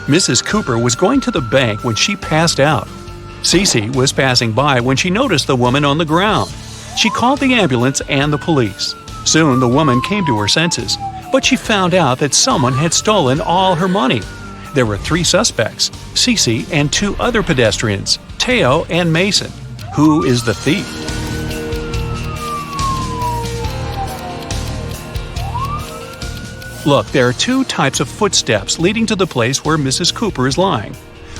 Mrs. Cooper was going to the bank when she passed out. Cece was passing by when she noticed the woman on the ground. She called the ambulance and the police. Soon the woman came to her senses, but she found out that someone had stolen all her money. There were 3 suspects, Cece and 2 other pedestrians, Teo and Mason. Who is the thief? Look, there are 2 types of footsteps leading to the place where Mrs. Cooper is lying.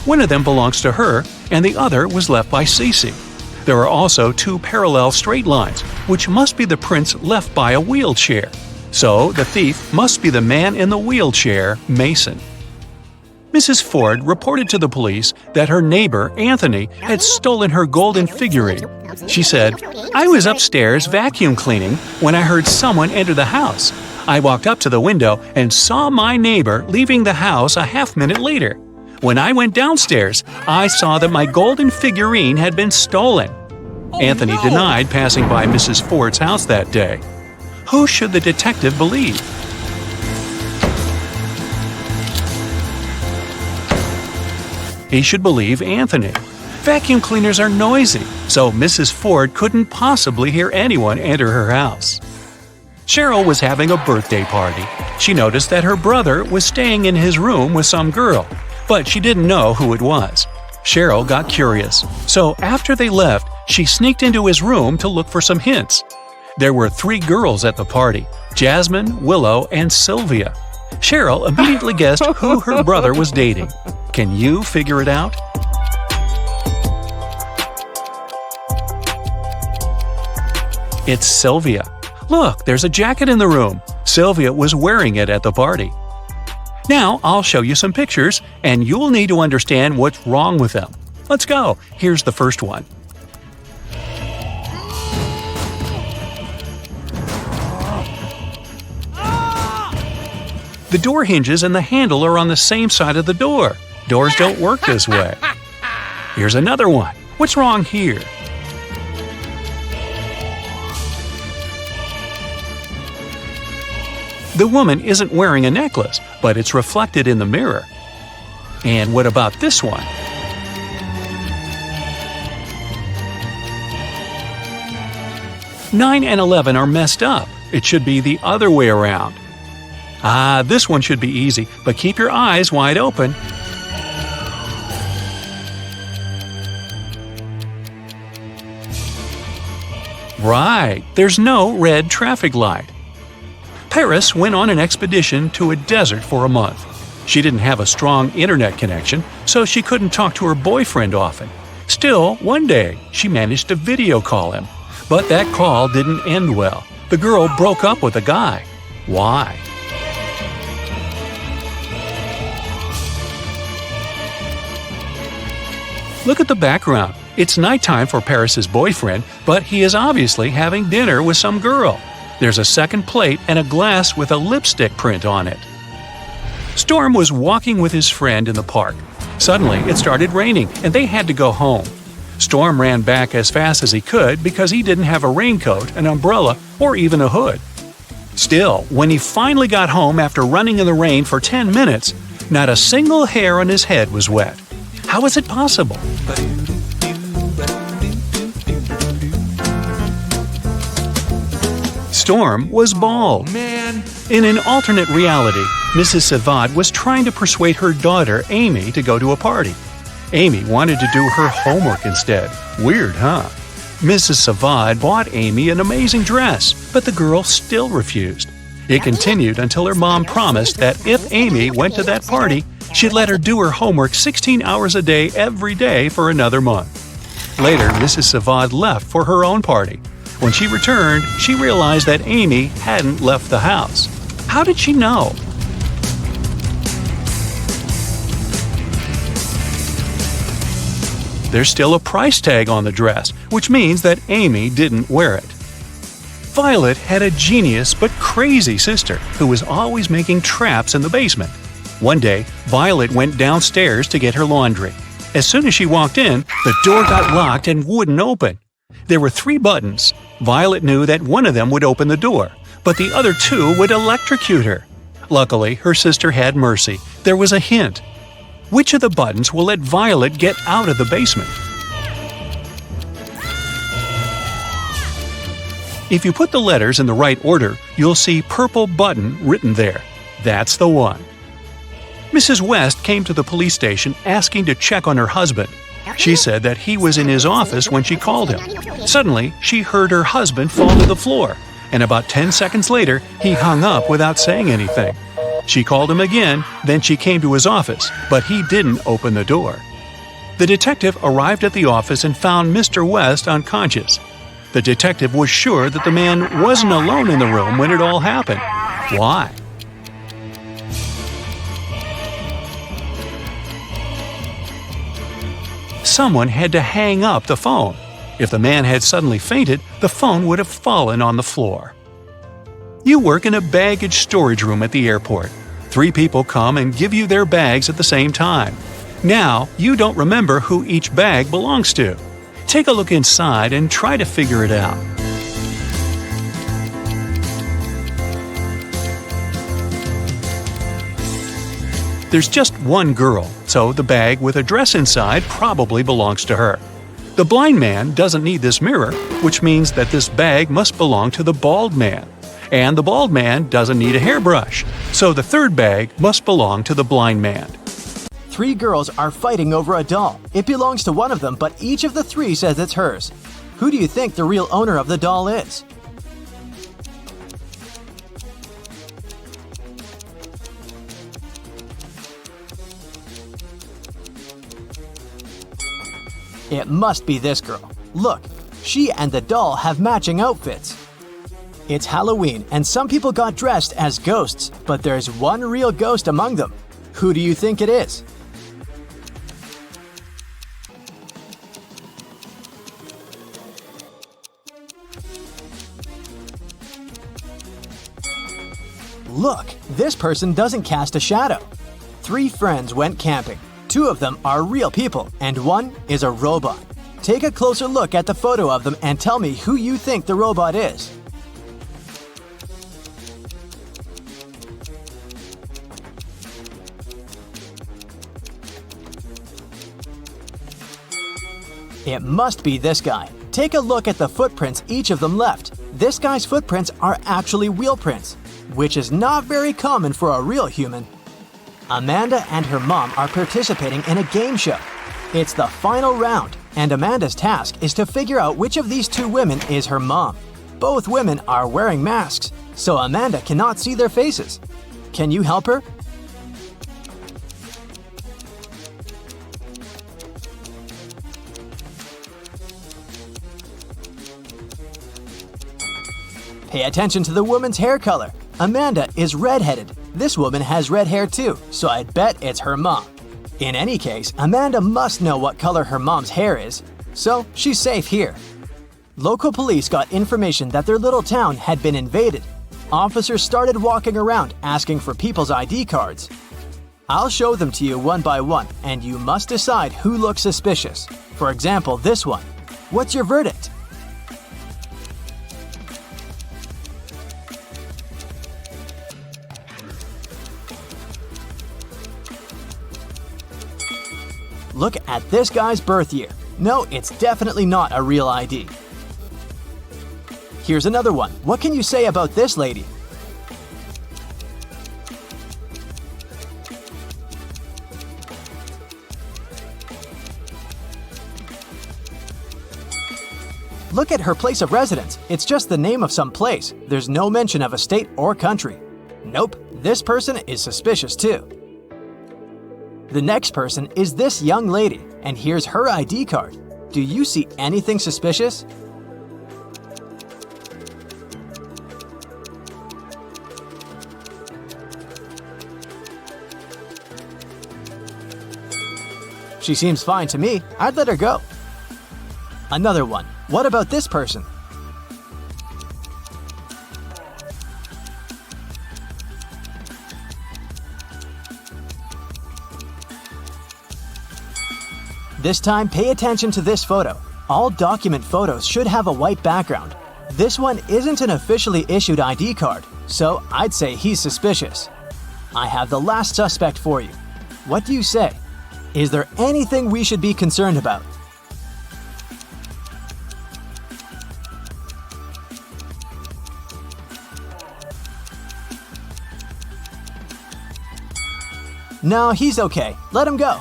One of them belongs to her, and the other was left by Cece. There are also 2 parallel straight lines, which must be the prints left by a wheelchair. So, the thief must be the man in the wheelchair, Mason. Mrs. Ford reported to the police that her neighbor, Anthony, had stolen her golden figurine. She said, "I was upstairs vacuum cleaning when I heard someone enter the house. I walked up to the window and saw my neighbor leaving the house a half-minute later. When I went downstairs, I saw that my golden figurine had been stolen." Anthony denied passing by Mrs. Ford's house that day. Who should the detective believe? He should believe Anthony. Vacuum cleaners are noisy, so Mrs. Ford couldn't possibly hear anyone enter her house. Cheryl was having a birthday party. She noticed that her brother was staying in his room with some girl, but she didn't know who it was. Cheryl got curious, so after they left, she sneaked into his room to look for some hints. There were 3 girls at the party, Jasmine, Willow, and Sylvia. Cheryl immediately guessed who her brother was dating. Can you figure it out? It's Sylvia. Look, there's a jacket in the room. Sylvia was wearing it at the party. Now I'll show you some pictures, and you'll need to understand what's wrong with them. Let's go. Here's the first one. The door hinges and the handle are on the same side of the door. Doors don't work this way. Here's another one. What's wrong here? The woman isn't wearing a necklace, but it's reflected in the mirror. And what about this one? Nine and 11 are messed up. It should be the other way around. This one should be easy, but keep your eyes wide open. Right, there's no red traffic light. Paris went on an expedition to a desert for a month. She didn't have a strong internet connection, so she couldn't talk to her boyfriend often. Still, one day, she managed to video call him. But that call didn't end well. The girl broke up with the guy. Why? Look at the background. It's nighttime for Paris's boyfriend, but he is obviously having dinner with some girl. There's a second plate and a glass with a lipstick print on it. Storm was walking with his friend in the park. Suddenly, it started raining, and they had to go home. Storm ran back as fast as he could because he didn't have a raincoat, an umbrella, or even a hood. Still, when he finally got home after running in the rain for 10 minutes, not a single hair on his head was wet. How is it possible? Storm was bald. In an alternate reality, Mrs. Savad was trying to persuade her daughter, Amy, to go to a party. Amy wanted to do her homework instead. Weird, huh? Mrs. Savad bought Amy an amazing dress, but the girl still refused. It continued until her mom promised that if Amy went to that party, she'd let her do her homework 16 hours a day every day for another month. Later, Mrs. Savad left for her own party. When she returned, she realized that Amy hadn't left the house. How did she know? There's still a price tag on the dress, which means that Amy didn't wear it. Violet had a genius but crazy sister who was always making traps in the basement. One day, Violet went downstairs to get her laundry. As soon as she walked in, the door got locked and wouldn't open. There were 3 buttons. Violet knew that one of them would open the door, but the other 2 would electrocute her. Luckily, her sister had mercy. There was a hint. Which of the buttons will let Violet get out of the basement? If you put the letters in the right order, you'll see purple button written there. That's the one. Mrs. West came to the police station asking to check on her husband. She said that he was in his office when she called him. Suddenly, she heard her husband fall to the floor, and about 10 seconds later, he hung up without saying anything. She called him again, then she came to his office, but he didn't open the door. The detective arrived at the office and found Mr. West unconscious. The detective was sure that the man wasn't alone in the room when it all happened. Why? Someone had to hang up the phone. If the man had suddenly fainted, the phone would have fallen on the floor. You work in a baggage storage room at the airport. 3 people come and give you their bags at the same time. Now, you don't remember who each bag belongs to. Take a look inside and try to figure it out. There's just one girl, so the bag with a dress inside probably belongs to her. The blind man doesn't need this mirror, which means that this bag must belong to the bald man. And the bald man doesn't need a hairbrush, so the third bag must belong to the blind man. 3 girls are fighting over a doll. It belongs to one of them, but each of the 3 says it's hers. Who do you think the real owner of the doll is? It must be this girl. Look, she and the doll have matching outfits. It's Halloween, and some people got dressed as ghosts, but there's one real ghost among them. Who do you think it is? Look, this person doesn't cast a shadow. 3 friends went camping. 2 of them are real people, and 1 is a robot. Take a closer look at the photo of them and tell me who you think the robot is. It must be this guy. Take a look at the footprints each of them left. This guy's footprints are actually wheel prints, which is not very common for a real human. Amanda and her mom are participating in a game show. It's the final round, and Amanda's task is to figure out which of these 2 women is her mom. Both women are wearing masks, so Amanda cannot see their faces. Can you help her? Pay attention to the woman's hair color. Amanda is redheaded. This woman has red hair too, so I'd bet it's her mom. In any case, Amanda must know what color her mom's hair is, so she's safe here. Local police got information that their little town had been invaded. Officers started walking around asking for people's ID cards. I'll show them to you one by one, and you must decide who looks suspicious. For example, this one. What's your verdict? Look at this guy's birth year. No, it's definitely not a real ID. Here's another one. What can you say about this lady? Look at her place of residence. It's just the name of some place. There's no mention of a state or country. Nope, this person is suspicious too. The next person is this young lady, and here's her ID card. Do you see anything suspicious? She seems fine to me. I'd let her go. Another one. What about this person? This time, pay attention to this photo. All document photos should have a white background. This one isn't an officially issued ID card, so I'd say he's suspicious. I have the last suspect for you. What do you say? Is there anything we should be concerned about? No, he's okay. Let him go.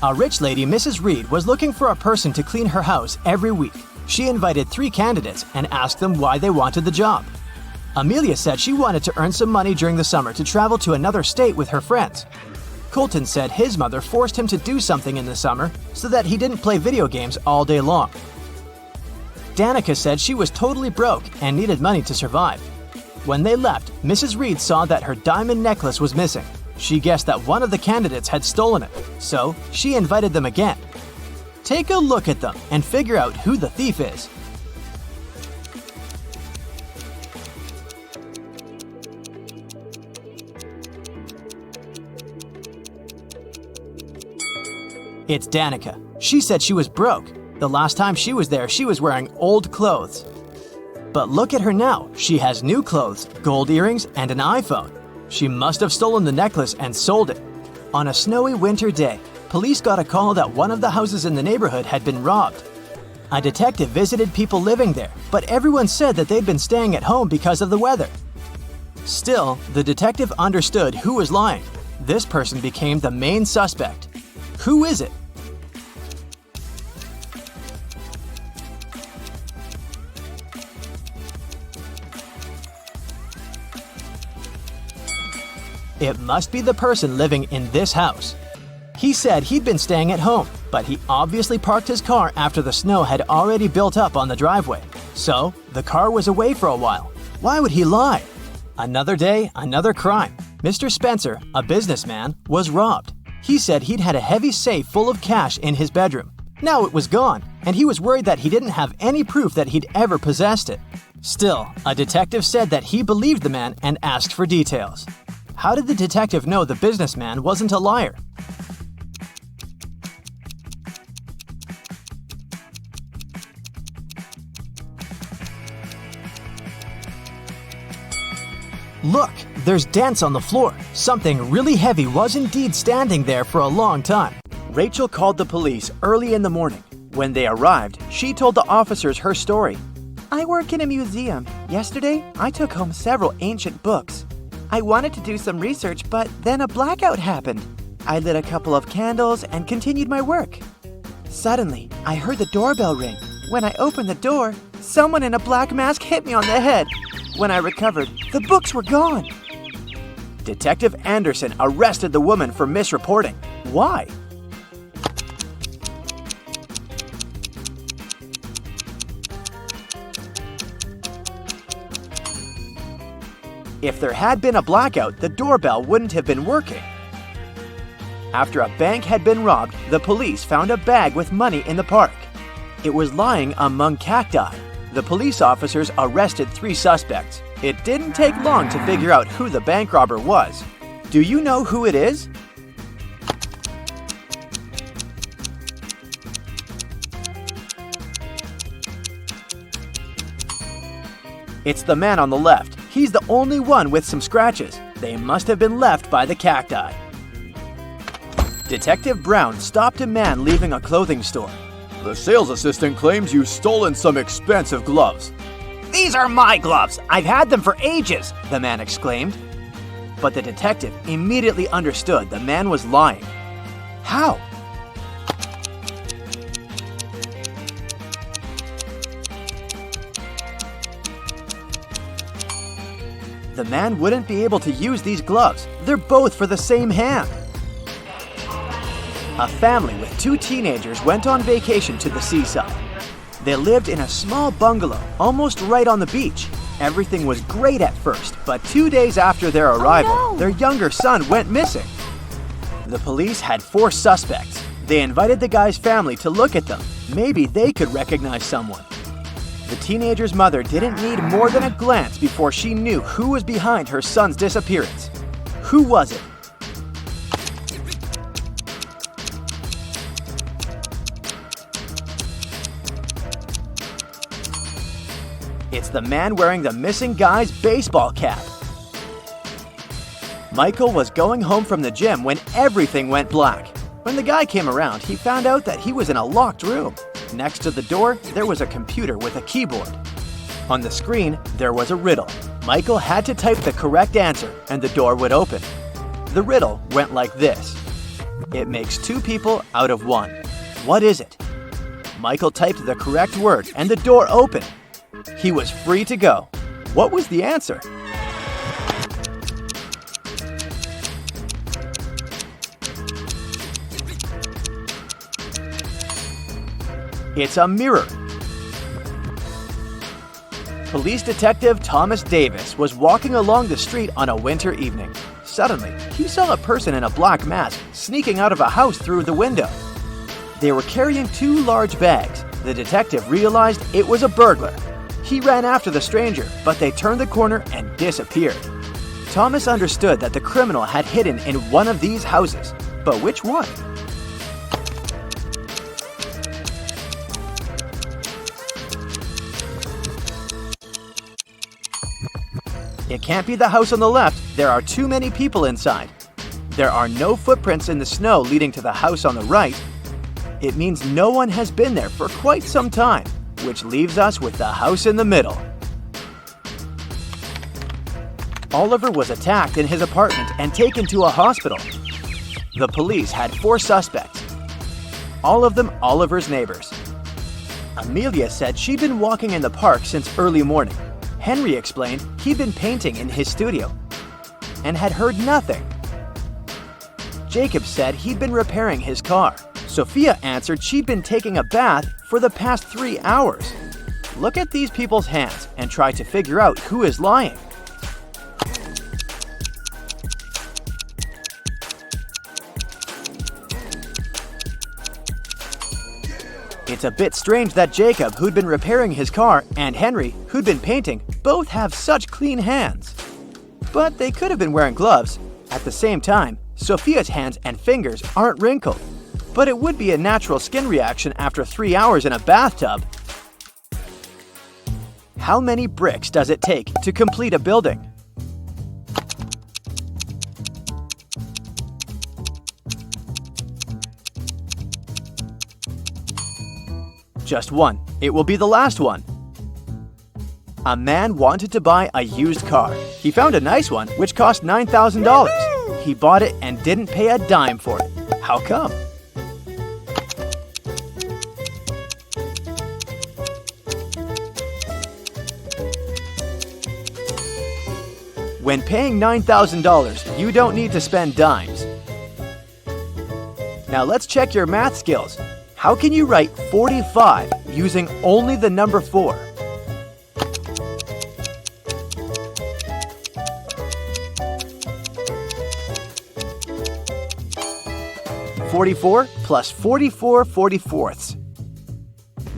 A rich lady, Mrs. Reed, was looking for a person to clean her house every week. She invited 3 candidates and asked them why they wanted the job. Amelia said she wanted to earn some money during the summer to travel to another state with her friends. Colton said his mother forced him to do something in the summer so that he didn't play video games all day long. Danica said she was totally broke and needed money to survive. When they left, Mrs. Reed saw that her diamond necklace was missing. She guessed that one of the candidates had stolen it, so she invited them again. Take a look at them and figure out who the thief is. It's Danica. She said she was broke. The last time she was there, she was wearing old clothes. But look at her now. She has new clothes, gold earrings, and an iPhone. She must have stolen the necklace and sold it. On a snowy winter day, police got a call that one of the houses in the neighborhood had been robbed. A detective visited people living there, but everyone said that they'd been staying at home because of the weather. Still, the detective understood who was lying. This person became the main suspect. Who is it? It must be the person living in this house. He said he'd been staying at home, but he obviously parked his car after the snow had already built up on the driveway. So, the car was away for a while. Why would he lie? Another day, another crime. Mr. Spencer, a businessman, was robbed. He said he'd had a heavy safe full of cash in his bedroom. Now it was gone, and he was worried that he didn't have any proof that he'd ever possessed it. Still, a detective said that he believed the man and asked for details. How did the detective know the businessman wasn't a liar? Look, there's dents on the floor. Something really heavy was indeed standing there for a long time. Rachel called the police early in the morning. When they arrived, she told the officers her story. I work in a museum. Yesterday, I took home several ancient books. I wanted to do some research, but then a blackout happened. I lit a couple of candles and continued my work. Suddenly, I heard the doorbell ring. When I opened the door, someone in a black mask hit me on the head. When I recovered, the books were gone. Detective Anderson arrested the woman for misreporting. Why? If there had been a blackout, the doorbell wouldn't have been working. After a bank had been robbed, the police found a bag with money in the park. It was lying among cacti. The police officers arrested 3 suspects. It didn't take long to figure out who the bank robber was. Do you know who it is? It's the man on the left. He's the only one with some scratches. They must have been left by the cacti. Detective Brown stopped a man leaving a clothing store. The sales assistant claims you've stolen some expensive gloves. "These are my gloves! I've had them for ages!" the man exclaimed. But the detective immediately understood the man was lying. How? The man wouldn't be able to use these gloves. They're both for the same hand. A family with 2 teenagers went on vacation to the seaside. They lived in a small bungalow, almost right on the beach. Everything was great at first, but 2 days after their arrival, their younger son went missing. The police had 4 suspects. They invited the guy's family to look at them. Maybe they could recognize someone. The teenager's mother didn't need more than a glance before she knew who was behind her son's disappearance. Who was it? It's the man wearing the missing guy's baseball cap. Michael was going home from the gym when everything went black. When the guy came around, he found out that he was in a locked room. Next to the door, there was a computer with a keyboard. On the screen, there was a riddle. Michael had to type the correct answer and the door would open. The riddle went like this. It makes two people out of one. What is it? Michael typed the correct word and the door opened. He was free to go. What was the answer? It's a mirror. Police detective Thomas Davis was walking along the street on a winter evening. Suddenly, he saw a person in a black mask sneaking out of a house through the window. They were carrying two large bags. The detective realized it was a burglar. He ran after the stranger, but they turned the corner and disappeared. Thomas understood that the criminal had hidden in one of these houses, but which one? It can't be the house on the left. There are too many people inside. There are no footprints in the snow leading to the house on the right. It means no one has been there for quite some time, which leaves us with the house in the middle. Oliver was attacked in his apartment and taken to a hospital. The police had 4 suspects, all of them Oliver's neighbors. Amelia said she'd been walking in the park since early morning. Henry explained he'd been painting in his studio and had heard nothing. Jacob said he'd been repairing his car. Sophia answered she'd been taking a bath for the past 3 hours. Look at these people's hands and try to figure out who is lying. It's a bit strange that Jacob, who'd been repairing his car, and Henry, who'd been painting, both have such clean hands. But they could have been wearing gloves. At the same time, Sophia's hands and fingers aren't wrinkled. But it would be a natural skin reaction after 3 hours in a bathtub. How many bricks does it take to complete a building? Just one. It will be the last one. A man wanted to buy a used car. He found a nice one which cost $9,000. He bought it and didn't pay a dime for it. How come? When paying $9,000, you don't need to spend dimes. Now let's check your math skills. How can you write 45 using only the number 4? (44 plus 44 44ths).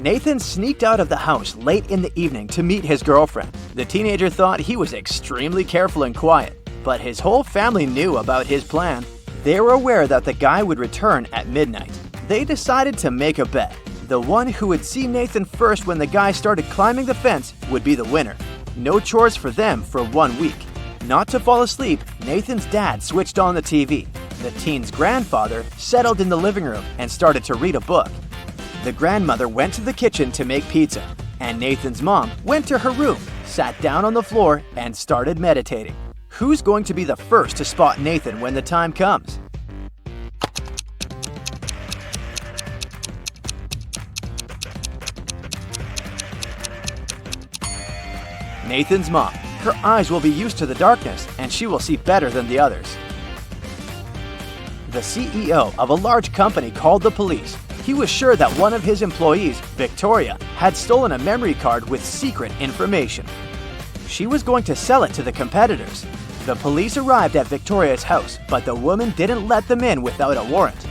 Nathan sneaked out of the house late in the evening to meet his girlfriend. The teenager thought he was extremely careful and quiet, but his whole family knew about his plan. They were aware that the guy would return at midnight. They decided to make a bet. The one who would see Nathan first when the guy started climbing the fence would be the winner. No chores for them for 1 week. Not to fall asleep, Nathan's dad switched on the TV. The teen's grandfather settled in the living room and started to read a book. The grandmother went to the kitchen to make pizza, and Nathan's mom went to her room, sat down on the floor, and started meditating. Who's going to be the first to spot Nathan when the time comes? Nathan's mom. Her eyes will be used to the darkness, and she will see better than the others. The CEO of a large company called the police. He was sure that one of his employees, Victoria, had stolen a memory card with secret information. She was going to sell it to the competitors. The police arrived at Victoria's house, but the woman didn't let them in without a warrant.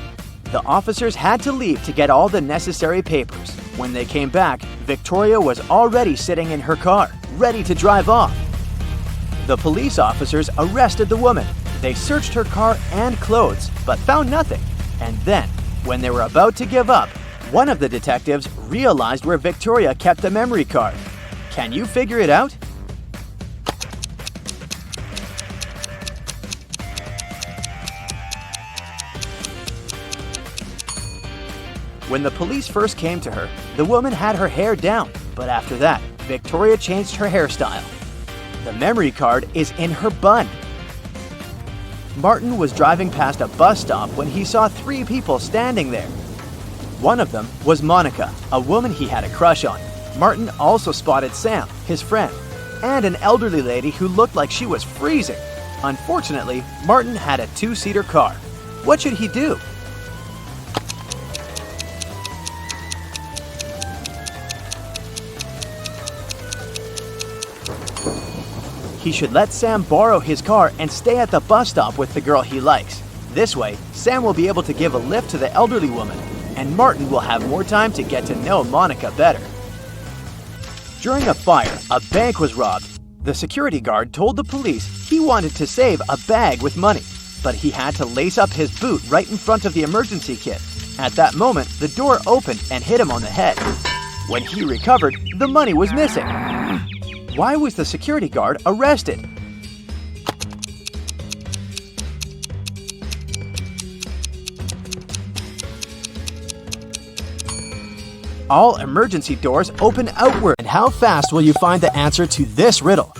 The officers had to leave to get all the necessary papers. When they came back, Victoria was already sitting in her car, ready to drive off. The police officers arrested the woman. They searched her car and clothes, but found nothing. And then, when they were about to give up, one of the detectives realized where Victoria kept the memory card. Can you figure it out? When the police first came to her, the woman had her hair down, but after that, Victoria changed her hairstyle. The memory card is in her bun. Martin was driving past a bus stop when he saw 3 people standing there. One of them was Monica, a woman he had a crush on. Martin also spotted Sam, his friend, and an elderly lady who looked like she was freezing. Unfortunately, Martin had a 2-seater car. What should he do? He should let Sam borrow his car and stay at the bus stop with the girl he likes. This way, Sam will be able to give a lift to the elderly woman, and Martin will have more time to get to know Monica better. During a fire, a bank was robbed. The security guard told the police he wanted to save a bag with money, but he had to lace up his boot right in front of the emergency kit. At that moment, the door opened and hit him on the head. When he recovered, the money was missing. Why was the security guard arrested? All emergency doors open outward. And how fast will you find the answer to this riddle?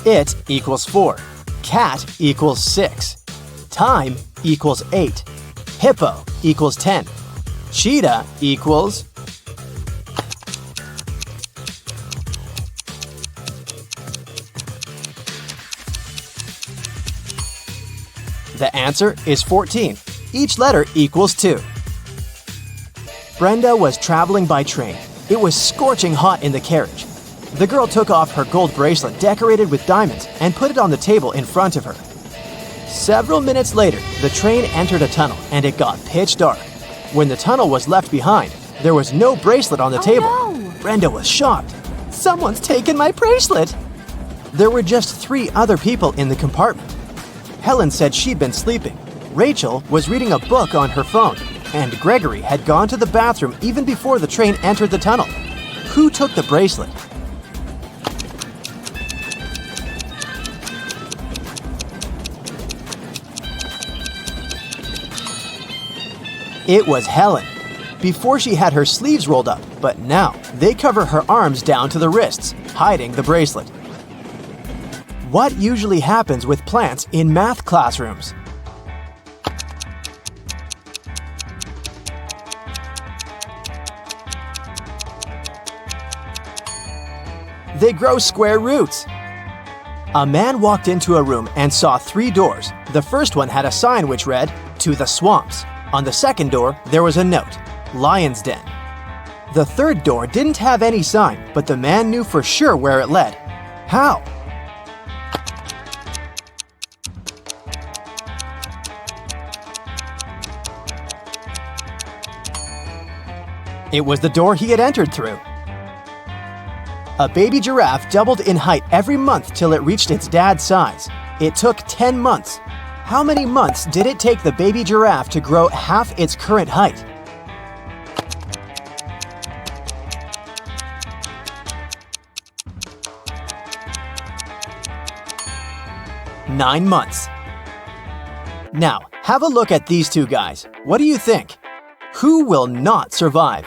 It equals 4. Cat equals 6. Time equals 8. Hippo equals 10. Cheetah equals... The answer is 14. Each letter equals 2. Brenda was traveling by train. It was scorching hot in the carriage. The girl took off her gold bracelet decorated with diamonds and put it on the table in front of her. Several minutes later, the train entered a tunnel and it got pitch dark. When the tunnel was left behind, there was no bracelet on the table. No. Brenda was shocked. Someone's taken my bracelet! There were just 3 other people in the compartment. Helen said she'd been sleeping. Rachel was reading a book on her phone, and Gregory had gone to the bathroom even before the train entered the tunnel. Who took the bracelet? It was Helen. Before she had her sleeves rolled up, but now they cover her arms down to the wrists, hiding the bracelet. What usually happens with plants in math classrooms? They grow square roots. A man walked into a room and saw 3 doors. The first one had a sign which read, "To the swamps." On the second door, there was a note, "Lion's Den." The third door didn't have any sign, but the man knew for sure where it led. How? It was the door he had entered through. A baby giraffe doubled in height every month till it reached its dad's size. It took 10 months. How many months did it take the baby giraffe to grow half its current height? Nine months. Now, have a look at these 2 guys. What do you think? Who will not survive?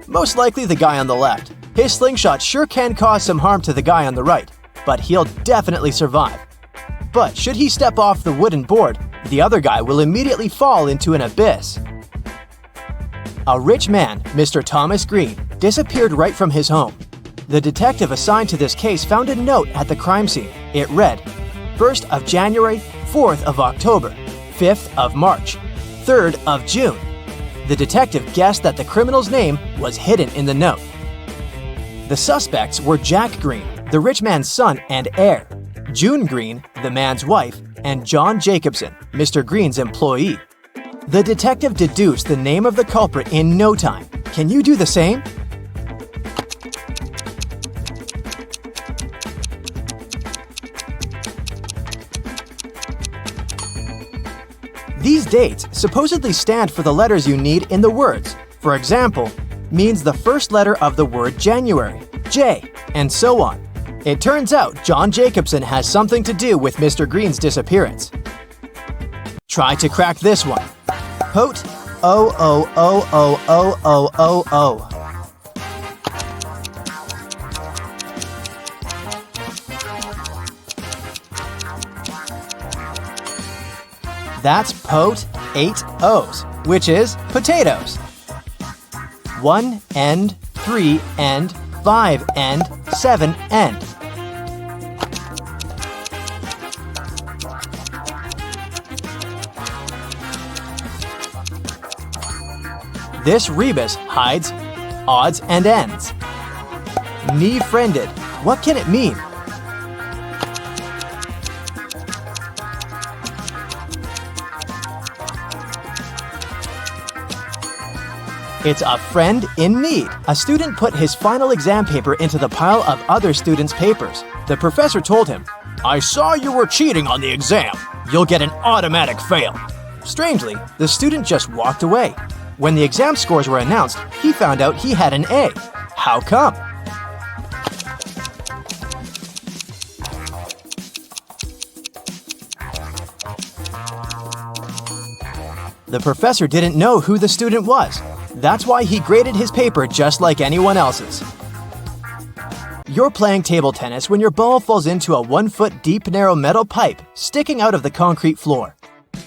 Most likely the guy on the left. His slingshot sure can cause some harm to the guy on the right, but he'll definitely survive. But should he step off the wooden board, the other guy will immediately fall into an abyss. A rich man, Mr. Thomas Green, disappeared right from his home. The detective assigned to this case found a note at the crime scene. It read, 1st of January, 4th of October, 5th of March, 3rd of June. The detective guessed that the criminal's name was hidden in the note. The suspects were Jack Green, the rich man's son and heir, June Green, the man's wife, and John Jacobson, Mr. Green's employee. The detective deduced the name of the culprit in no time. Can you do the same? These dates supposedly stand for the letters you need in the words. For example, means the first letter of the word January, J, and so on. It turns out John Jacobson has something to do with Mr. Green's disappearance. Try to crack this one. Pote O. That's Pote 8 O's, which is potatoes. 1 end, 3 end, 5 end, 7 end. This rebus hides odds and ends. Knee-friended. What can it mean? It's a friend in need. A student put his final exam paper into the pile of other students' papers. The professor told him, "I saw you were cheating on the exam. You'll get an automatic fail." Strangely, the student just walked away. When the exam scores were announced, he found out he had an A. How come? The professor didn't know who the student was. That's why he graded his paper just like anyone else's. You're playing table tennis when your ball falls into a 1-foot deep narrow metal pipe sticking out of the concrete floor.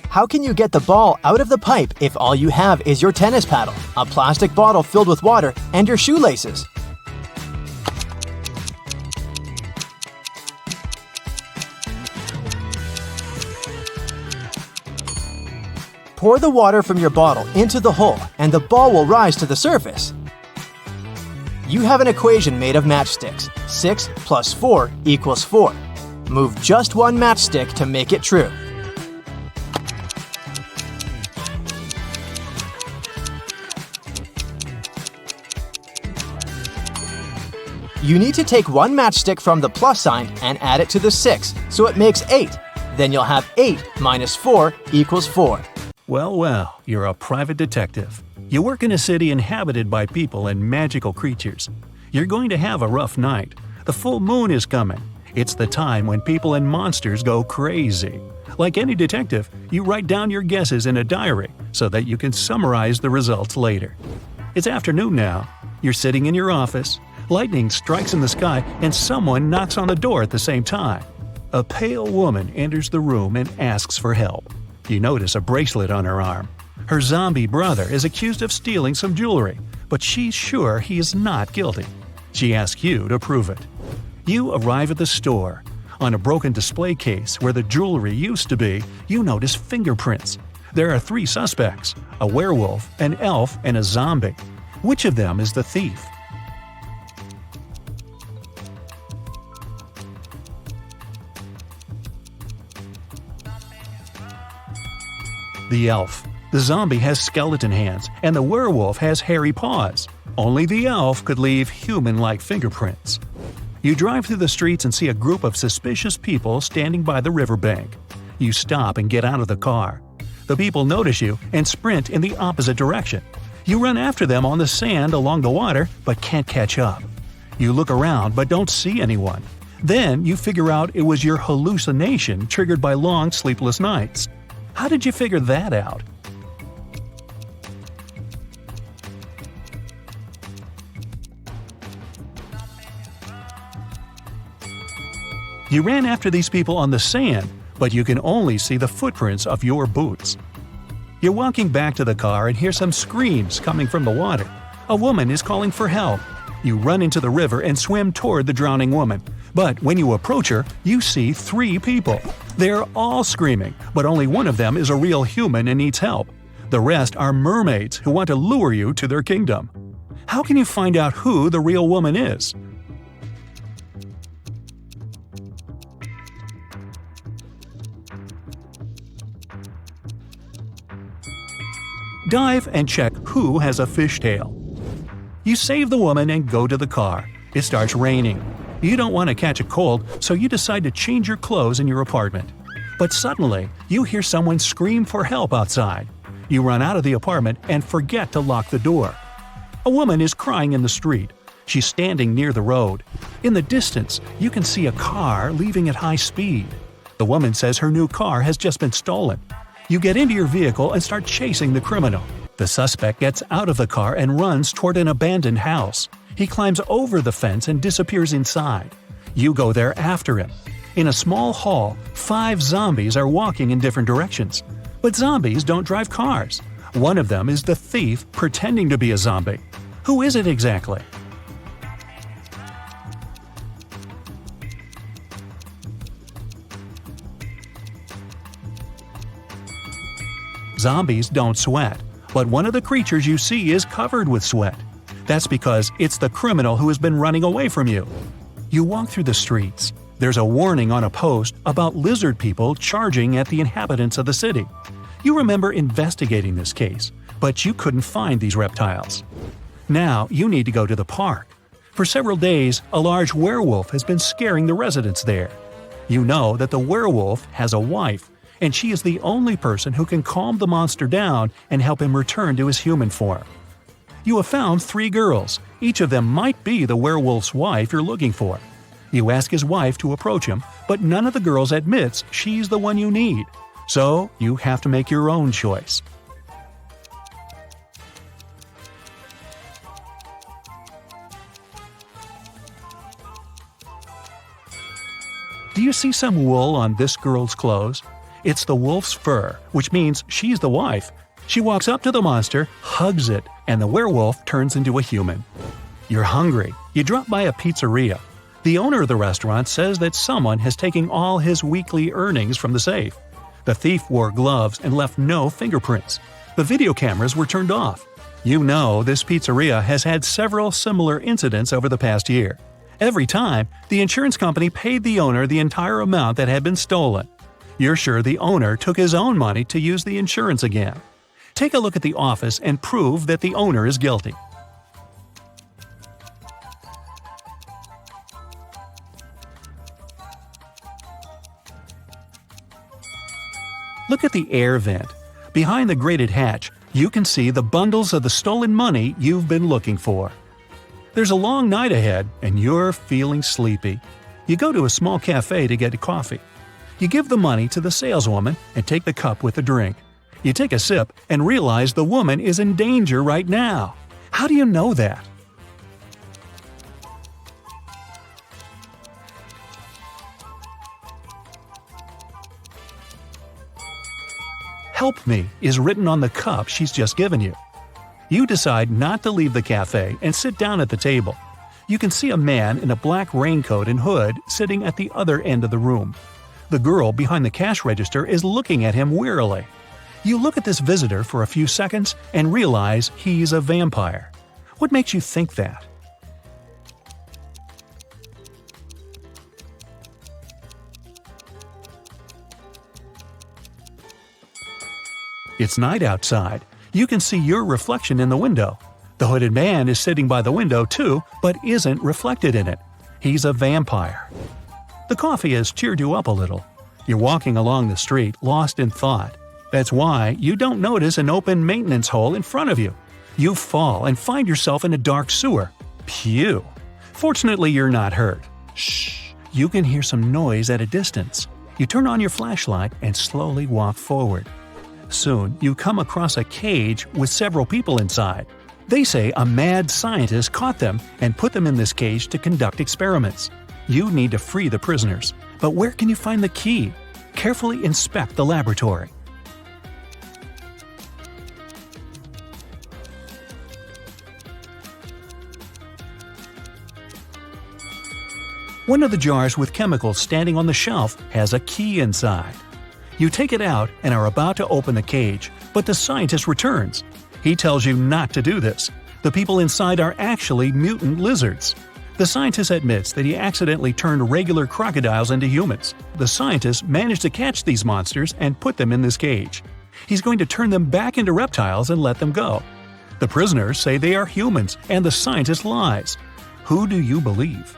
How can you get the ball out of the pipe if all you have is your tennis paddle, a plastic bottle filled with water, and your shoelaces? Pour the water from your bottle into the hole and the ball will rise to the surface. You have an equation made of matchsticks. 6 plus 4 equals 4. Move just one matchstick to make it true. You need to take one matchstick from the plus sign and add it to the 6, so it makes 8. Then you'll have 8 minus 4 equals 4. Well, you're a private detective. You work in a city inhabited by people and magical creatures. You're going to have a rough night. The full moon is coming. It's the time when people and monsters go crazy. Like any detective, you write down your guesses in a diary so that you can summarize the results later. It's afternoon now. You're sitting in your office. Lightning strikes in the sky and someone knocks on the door at the same time. A pale woman enters the room and asks for help. You notice a bracelet on her arm. Her zombie brother is accused of stealing some jewelry, but she's sure he is not guilty. She asks you to prove it. You arrive at the store. On a broken display case where the jewelry used to be, you notice fingerprints. There are 3 suspects: a werewolf, an elf, and a zombie. Which of them is the thief? The elf. The zombie has skeleton hands, and the werewolf has hairy paws. Only the elf could leave human-like fingerprints. You drive through the streets and see a group of suspicious people standing by the riverbank. You stop and get out of the car. The people notice you and sprint in the opposite direction. You run after them on the sand along the water, but can't catch up. You look around but don't see anyone. Then you figure out it was your hallucination triggered by long sleepless nights. How did you figure that out? You ran after these people on the sand, but you can only see the footprints of your boots. You're walking back to the car and hear some screams coming from the water. A woman is calling for help. You run into the river and swim toward the drowning woman. But when you approach her, you see 3 people. They're all screaming, but only one of them is a real human and needs help. The rest are mermaids who want to lure you to their kingdom. How can you find out who the real woman is? Dive and check who has a fishtail. You save the woman and go to the car. It starts raining. You don't want to catch a cold, so you decide to change your clothes in your apartment. But suddenly, you hear someone scream for help outside. You run out of the apartment and forget to lock the door. A woman is crying in the street. She's standing near the road. In the distance, you can see a car leaving at high speed. The woman says her new car has just been stolen. You get into your vehicle and start chasing the criminal. The suspect gets out of the car and runs toward an abandoned house. He climbs over the fence and disappears inside. You go there after him. In a small hall, 5 zombies are walking in different directions. But zombies don't drive cars. One of them is the thief pretending to be a zombie. Who is it exactly? Zombies don't sweat, but one of the creatures you see is covered with sweat. That's because it's the criminal who has been running away from you. You walk through the streets. There's a warning on a post about lizard people charging at the inhabitants of the city. You remember investigating this case, but you couldn't find these reptiles. Now you need to go to the park. For several days, a large werewolf has been scaring the residents there. You know that the werewolf has a wife, and she is the only person who can calm the monster down and help him return to his human form. You have found 3 girls. Each of them might be the werewolf's wife you're looking for. You ask his wife to approach him, but none of the girls admits she's the one you need. So you have to make your own choice. Do you see some wool on this girl's clothes? It's the wolf's fur, which means she's the wife. She walks up to the monster, hugs it, and the werewolf turns into a human. You're hungry. You drop by a pizzeria. The owner of the restaurant says that someone has taken all his weekly earnings from the safe. The thief wore gloves and left no fingerprints. The video cameras were turned off. You know this pizzeria has had several similar incidents over the past year. Every time, the insurance company paid the owner the entire amount that had been stolen. You're sure the owner took his own money to use the insurance again. Take a look at the office and prove that the owner is guilty. Look at the air vent. Behind the grated hatch, you can see the bundles of the stolen money you've been looking for. There's a long night ahead, and you're feeling sleepy. You go to a small cafe to get coffee. You give the money to the saleswoman and take the cup with the drink. You take a sip and realize the woman is in danger right now. How do you know that? "Help me" is written on the cup she's just given you. You decide not to leave the cafe and sit down at the table. You can see a man in a black raincoat and hood sitting at the other end of the room. The girl behind the cash register is looking at him wearily. You look at this visitor for a few seconds and realize he's a vampire. What makes you think that? It's night outside. You can see your reflection in the window. The hooded man is sitting by the window too, but isn't reflected in it. He's a vampire. The coffee has cheered you up a little. You're walking along the street, lost in thought. That's why you don't notice an open maintenance hole in front of you. You fall and find yourself in a dark sewer. Phew! Fortunately, you're not hurt. Shh! You can hear some noise at a distance. You turn on your flashlight and slowly walk forward. Soon, you come across a cage with several people inside. They say a mad scientist caught them and put them in this cage to conduct experiments. You need to free the prisoners. But where can you find the key? Carefully inspect the laboratory. One of the jars with chemicals standing on the shelf has a key inside. You take it out and are about to open the cage, but the scientist returns. He tells you not to do this. The people inside are actually mutant lizards. The scientist admits that he accidentally turned regular crocodiles into humans. The scientist managed to catch these monsters and put them in this cage. He's going to turn them back into reptiles and let them go. The prisoners say they are humans, and the scientist lies. Who do you believe?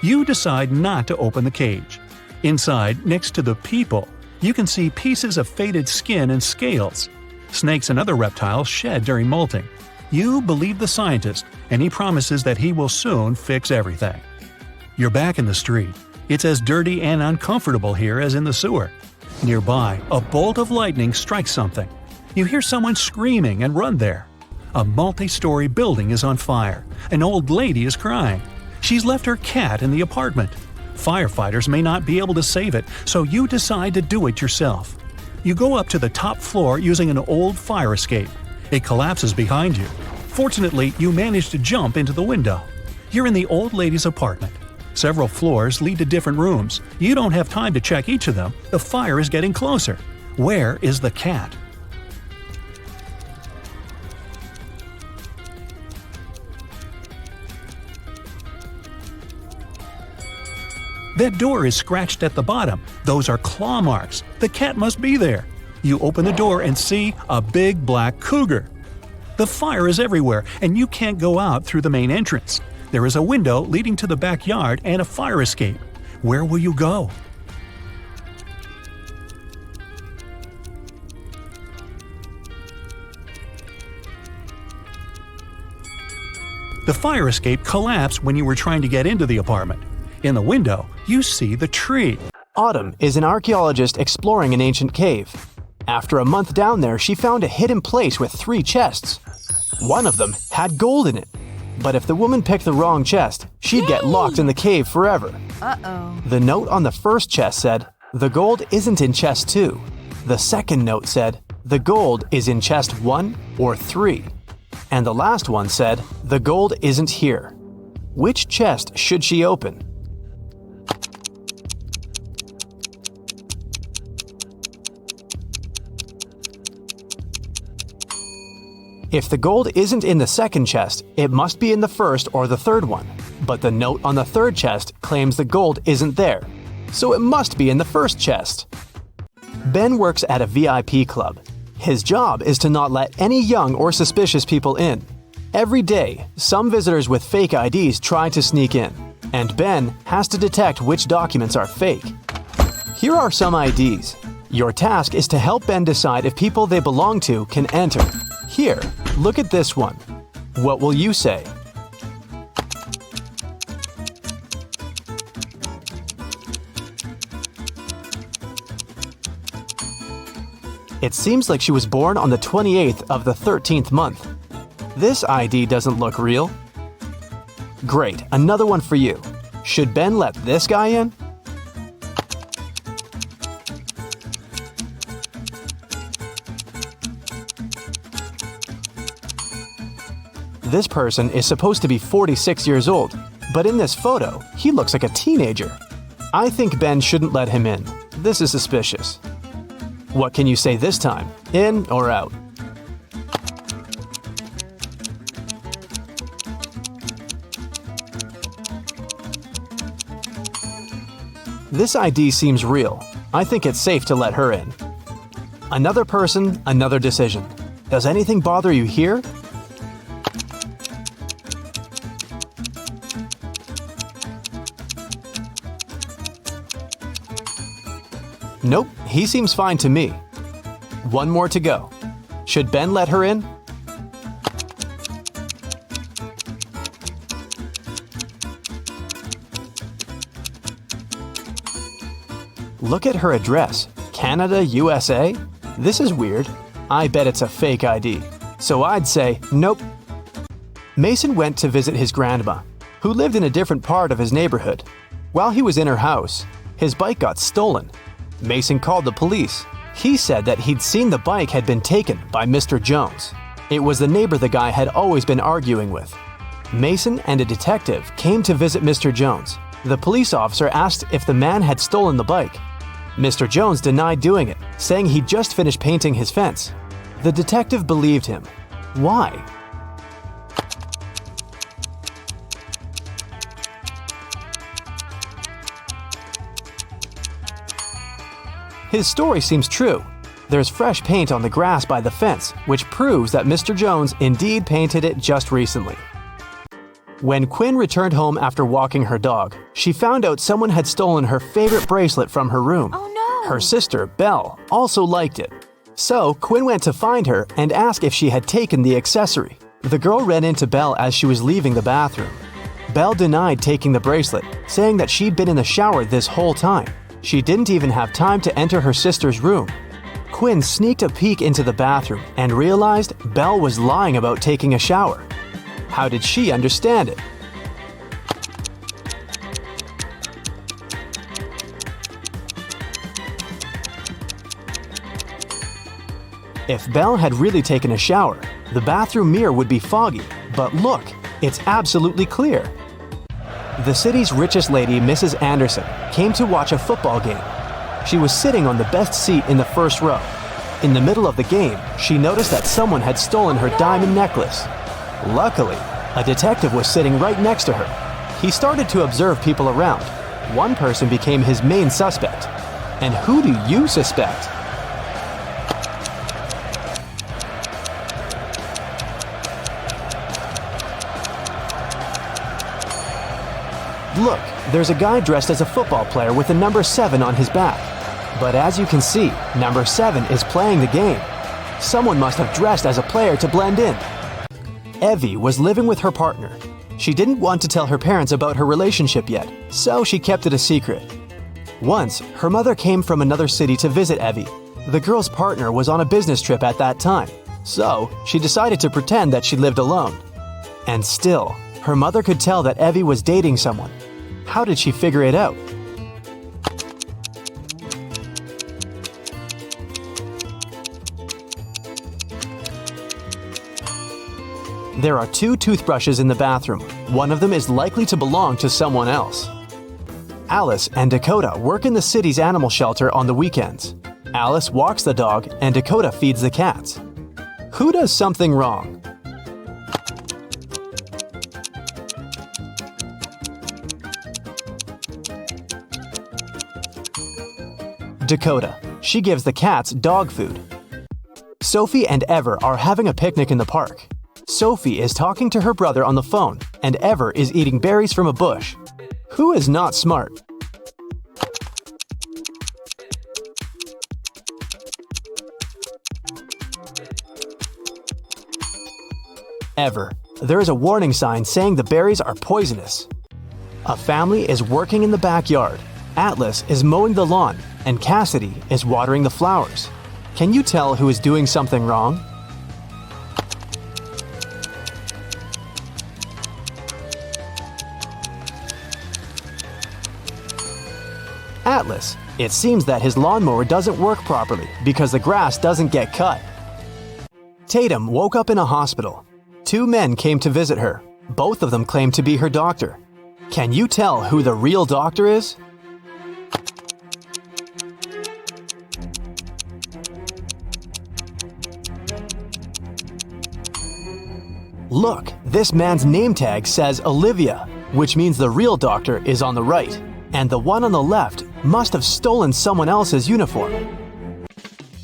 You decide not to open the cage. Inside, next to the people, You can see pieces of faded skin and scales. Snakes and other reptiles shed during molting. You believe the scientist, and he promises that he will soon fix everything. You're back in the street. It's as dirty and uncomfortable here as in the sewer. Nearby, a bolt of lightning strikes something. You hear someone screaming and run there. A multi-story building is on fire. An old lady is crying. She's left her cat in the apartment. Firefighters may not be able to save it, so you decide to do it yourself. You go up to the top floor using an old fire escape. It collapses behind you. Fortunately, you manage to jump into the window. You're in the old lady's apartment. Several floors lead to different rooms. You don't have time to check each of them. The fire is getting closer. Where is the cat? That door is scratched at the bottom. Those are claw marks. The cat must be there. You open the door and see a big black cougar. The fire is everywhere, and you can't go out through the main entrance. There is a window leading to the backyard and a fire escape. Where will you go? The fire escape collapsed when you were trying to get into the apartment. In the window, you see the tree. Autumn is an archaeologist exploring an ancient cave. After a month down there, she found a hidden place with 3 chests. One of them had gold in it. But if the woman picked the wrong chest, she'd get locked in the cave forever. Uh-oh. The note on the first chest said, "The gold isn't in chest 2." The second note said, "The gold is in chest 1 or 3." And the last one said, "The gold isn't here." Which chest should she open? If the gold isn't in the second chest, it must be in the first or the third one. But the note on the third chest claims the gold isn't there, so it must be in the first chest. Ben works at a VIP club. His job is to not let any young or suspicious people in. Every day, some visitors with fake IDs try to sneak in, and Ben has to detect which documents are fake. Here are some IDs. Your task is to help Ben decide if people they belong to can enter. Here, look at this one. What will you say? It seems like she was born on the 28th of the 13th month. This ID doesn't look real. Great, another one for you. Should Ben let this guy in? This person is supposed to be 46 years old, but in this photo, he looks like a teenager. I think Ben shouldn't let him in. This is suspicious. What can you say this time? In or out? This ID seems real. I think it's safe to let her in. Another person, another decision. Does anything bother you here? Nope, he seems fine to me. One more to go. Should Ben let her in? Look at her address. Canada, USA? This is weird. I bet it's a fake ID. So I'd say, nope. Mason went to visit his grandma, who lived in a different part of his neighborhood. While he was in her house, his bike got stolen. Mason called the police. He said that he'd seen the bike had been taken by Mr. Jones. It was the neighbor the guy had always been arguing with. Mason and a detective came to visit Mr. Jones. The police officer asked if the man had stolen the bike. Mr. Jones denied doing it, saying he'd just finished painting his fence. The detective believed him. Why? His story seems true. There's fresh paint on the grass by the fence, which proves that Mr. Jones indeed painted it just recently. When Quinn returned home after walking her dog, she found out someone had stolen her favorite bracelet from her room. Oh Her sister, Belle, also liked it. So Quinn went to find her and asked if she had taken the accessory. The girl ran into Belle as she was leaving the bathroom. Belle denied taking the bracelet, saying that she'd been in the shower this whole time. She didn't even have time to enter her sister's room. Quinn sneaked a peek into the bathroom and realized Belle was lying about taking a shower. How did she understand it? If Belle had really taken a shower, the bathroom mirror would be foggy, but look, it's absolutely clear. The city's richest lady, Mrs. Anderson, came to watch a football game. She was sitting on the best seat in the first row. In the middle of the game, she noticed that someone had stolen her diamond necklace. Luckily, a detective was sitting right next to her. He started to observe people around. One person became his main suspect. And who do you suspect? Look, there's a guy dressed as a football player with the number 7 on his back. But as you can see, number 7 is playing the game. Someone must have dressed as a player to blend in. Evie was living with her partner. She didn't want to tell her parents about her relationship yet, so she kept it a secret. Once, her mother came from another city to visit Evie. The girl's partner was on a business trip at that time, so she decided to pretend that she lived alone. And still, her mother could tell that Evie was dating someone. How did she figure it out? There are 2 toothbrushes in the bathroom. One of them is likely to belong to someone else. Alice and Dakota work in the city's animal shelter on the weekends. Alice walks the dog and Dakota feeds the cats. Who does something wrong? Dakota. She gives the cats dog food. Sophie and Ever are having a picnic in the park. Sophie is talking to her brother on the phone, and Ever is eating berries from a bush. Who is not smart? Ever. There is a warning sign saying the berries are poisonous. A family is working in the backyard. Atlas is mowing the lawn, and Cassidy is watering the flowers. Can you tell who is doing something wrong? Atlas. It seems that his lawnmower doesn't work properly because the grass doesn't get cut. Tatum woke up in a hospital. 2 men came to visit her. Both of them claim to be her doctor. Can you tell who the real doctor is? Look, this man's name tag says Olivia, which means the real doctor is on the right, and the one on the left must have stolen someone else's uniform.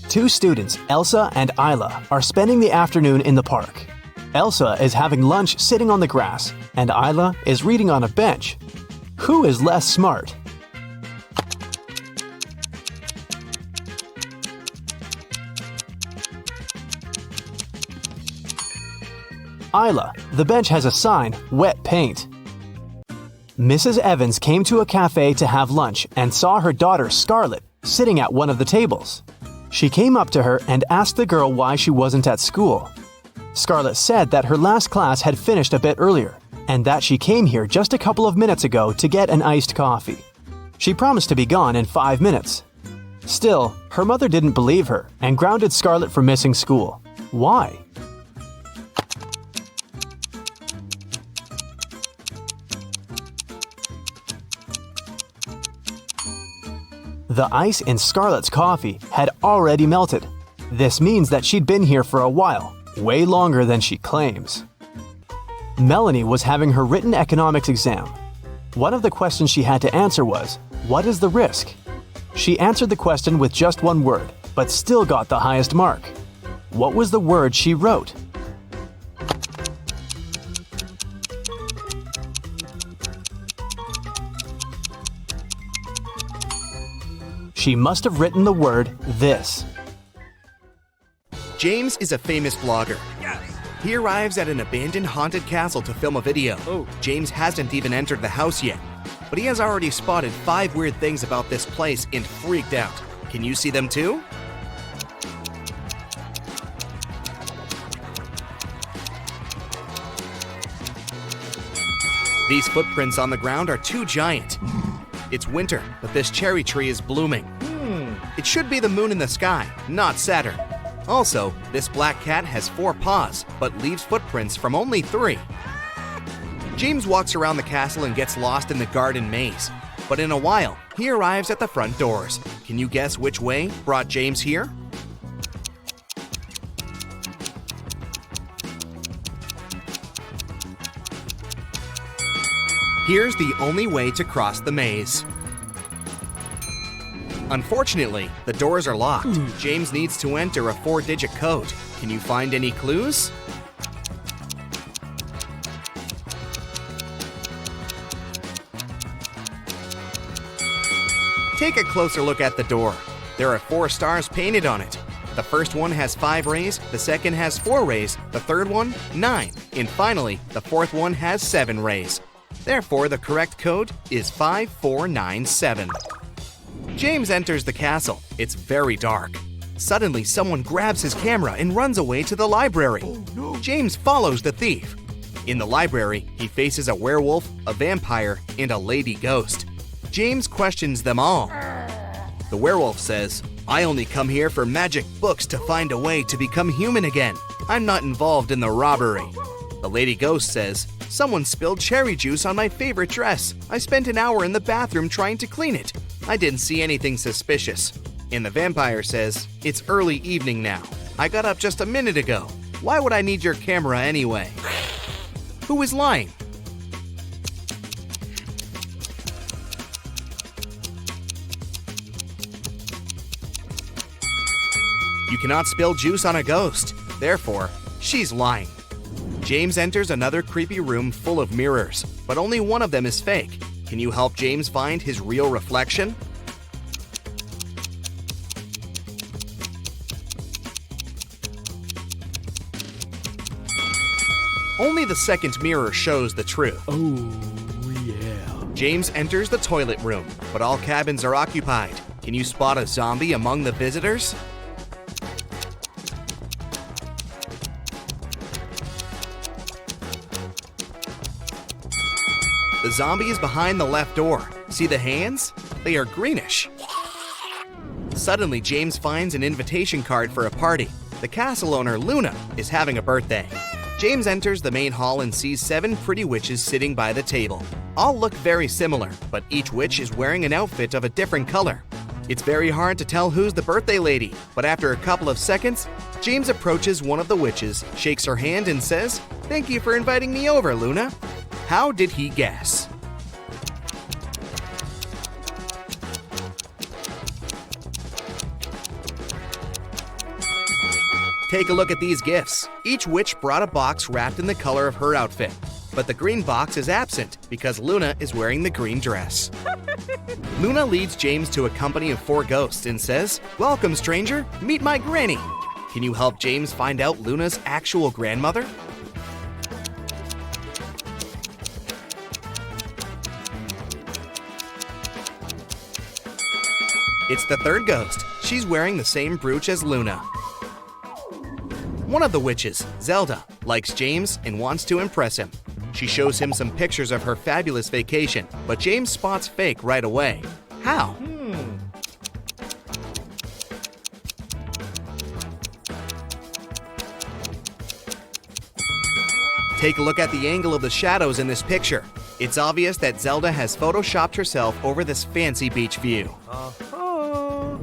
2 students, Elsa and Isla, are spending the afternoon in the park. Elsa is having lunch sitting on the grass, and Isla is reading on a bench. Who is less smart? Isla. The bench has a sign, wet paint. Mrs. Evans came to a cafe to have lunch and saw her daughter Scarlett sitting at one of the tables. She came up to her and asked the girl why she wasn't at school. Scarlett said that her last class had finished a bit earlier and that she came here just a couple of minutes ago to get an iced coffee. She promised to be gone in 5 minutes. Still, her mother didn't believe her and grounded Scarlett for missing school. Why? The ice in Scarlett's coffee had already melted. This means that she'd been here for a while, way longer than she claims. Melanie was having her written economics exam. One of the questions she had to answer was, what is the risk? She answered the question with just one word, but still got the highest mark. What was the word she wrote? She must have written the word this. James is a famous blogger. He arrives at an abandoned haunted castle to film a video. James hasn't even entered the house yet, but he has already spotted 5 weird things about this place and freaked out. Can you see them too? These footprints on the ground are too giant. It's winter, but this cherry tree is blooming. It should be the moon in the sky, not Saturn. Also, this black cat has 4 paws, but leaves footprints from only 3. James walks around the castle and gets lost in the garden maze. But in a while, he arrives at the front doors. Can you guess which way brought James here? Here's the only way to cross the maze. Unfortunately, the doors are locked. James needs to enter a 4-digit code. Can you find any clues? Take a closer look at the door. There are 4 stars painted on it. The first one has 5 rays, the second has 4 rays, the third one, 9, and finally, the fourth one has 7 rays. Therefore, the correct code is 5497. James enters the castle. It's very dark. Suddenly, someone grabs his camera and runs away to the library. James follows the thief. In the library, he faces a werewolf, a vampire, and a lady ghost. James questions them all. The werewolf says, "I only come here for magic books to find a way to become human again. I'm not involved in the robbery." The lady ghost says, "Someone spilled cherry juice on my favorite dress. I spent an hour in the bathroom trying to clean it. I didn't see anything suspicious." And the vampire says, "It's early evening now. I got up just a minute ago. Why would I need your camera anyway?" Who is lying? You cannot spill juice on a ghost. Therefore, she's lying. James enters another creepy room full of mirrors, but only one of them is fake. Can you help James find his real reflection? Only the second mirror shows the truth. James enters the toilet room, but all cabins are occupied. Can you spot a zombie among the visitors? The zombie is behind the left door. See the hands? They are greenish. Suddenly, James finds an invitation card for a party. The castle owner, Luna, is having a birthday. James enters the main hall and sees 7 pretty witches sitting by the table. All look very similar, but each witch is wearing an outfit of a different color. It's very hard to tell who's the birthday lady, but after a couple of seconds, James approaches one of the witches, shakes her hand, and says, "Thank you for inviting me over, Luna." How did he guess? Take a look at these gifts. Each witch brought a box wrapped in the color of her outfit, but the green box is absent because Luna is wearing the green dress. Luna leads James to a company of 4 ghosts and says, "Welcome, stranger. Meet my granny." Can you help James find out Luna's actual grandmother? It's the third ghost. She's wearing the same brooch as Luna. One of the witches, Zelda, likes James and wants to impress him. She shows him some pictures of her fabulous vacation, but James spots fake right away. How? Take a look at the angle of the shadows in this picture. It's obvious that Zelda has photoshopped herself over this fancy beach view.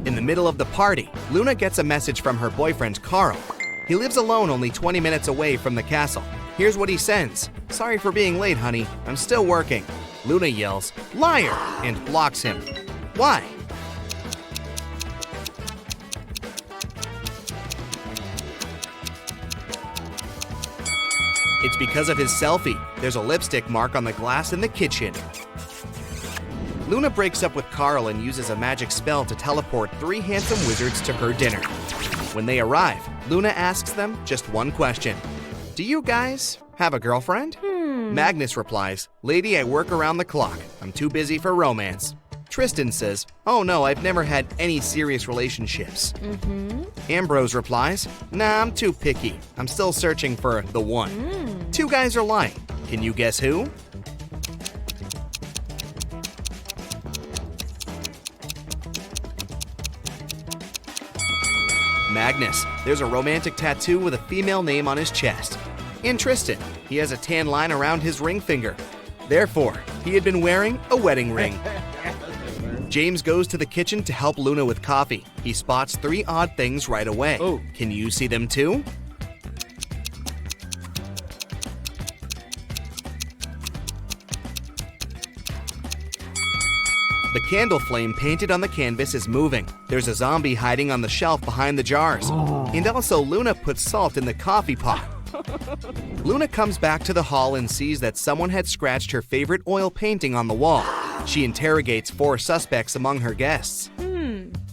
In the middle of the party, Luna gets a message from her boyfriend, Carl. He lives alone only 20 minutes away from the castle. Here's what he sends. "Sorry for being late, honey. I'm still working." Luna yells, "Liar!" and blocks him. Why? It's because of his selfie. There's a lipstick mark on the glass in the kitchen. Luna breaks up with Carl and uses a magic spell to teleport 3 handsome wizards to her dinner. When they arrive, Luna asks them just one question. Do you guys have a girlfriend? Magnus replies, Lady, I work around the clock. I'm too busy for romance. Tristan says, oh no, I've never had any serious relationships. Ambrose replies, nah, I'm too picky. I'm still searching for the one. 2 guys are lying. Can you guess who? Magnus. There's a romantic tattoo with a female name on his chest. And Tristan. He has a tan line around his ring finger. Therefore, he had been wearing a wedding ring. James goes to the kitchen to help Luna with coffee. He spots 3 odd things right away. Oh. Can you see them too? The candle flame painted on the canvas is moving. There's a zombie hiding on the shelf behind the jars. And also Luna puts salt in the coffee pot. Luna comes back to the hall and sees that someone had scratched her favorite oil painting on the wall. She interrogates 4 suspects among her guests.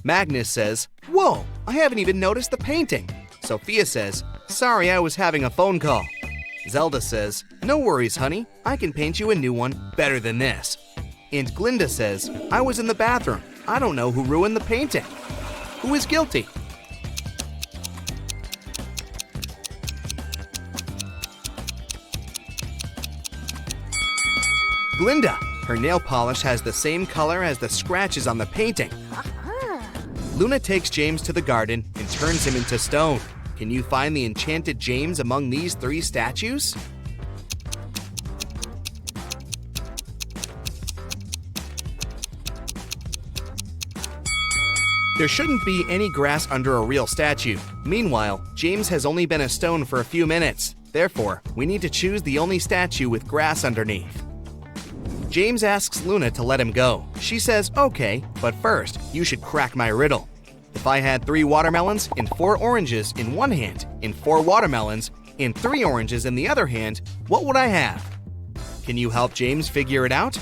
Magnus says, whoa, I haven't even noticed the painting. Sophia says, sorry, I was having a phone call. Zelda says, no worries, honey. I can paint you a new one better than this. And Glinda says, I was in the bathroom. I don't know who ruined the painting. Who is guilty? Glinda. Her nail polish has the same color as the scratches on the painting. Luna takes James to the garden and turns him into stone. Can you find the enchanted James among these 3 statues? There shouldn't be any grass under a real statue. Meanwhile, James has only been a stone for a few minutes. Therefore, we need to choose the only statue with grass underneath. James asks Luna to let him go. She says, okay, but first, you should crack my riddle. If I had 3 watermelons and 4 oranges in one hand, and 4 watermelons and 3 oranges in the other hand, what would I have? Can you help James figure it out?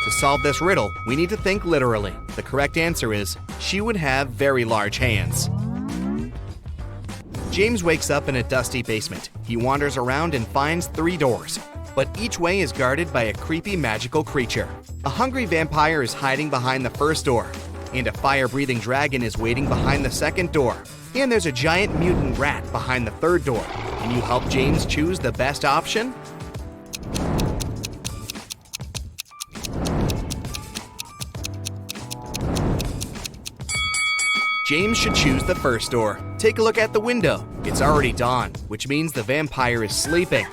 To solve this riddle, we need to think literally. The correct answer is, she would have very large hands. James wakes up in a dusty basement. He wanders around and finds 3 doors, but each way is guarded by a creepy magical creature. A hungry vampire is hiding behind the first door, and a fire-breathing dragon is waiting behind the second door. And there's a giant mutant rat behind the third door. Can you help James choose the best option? James should choose the first door. Take a look at the window. It's already dawn, which means the vampire is sleeping.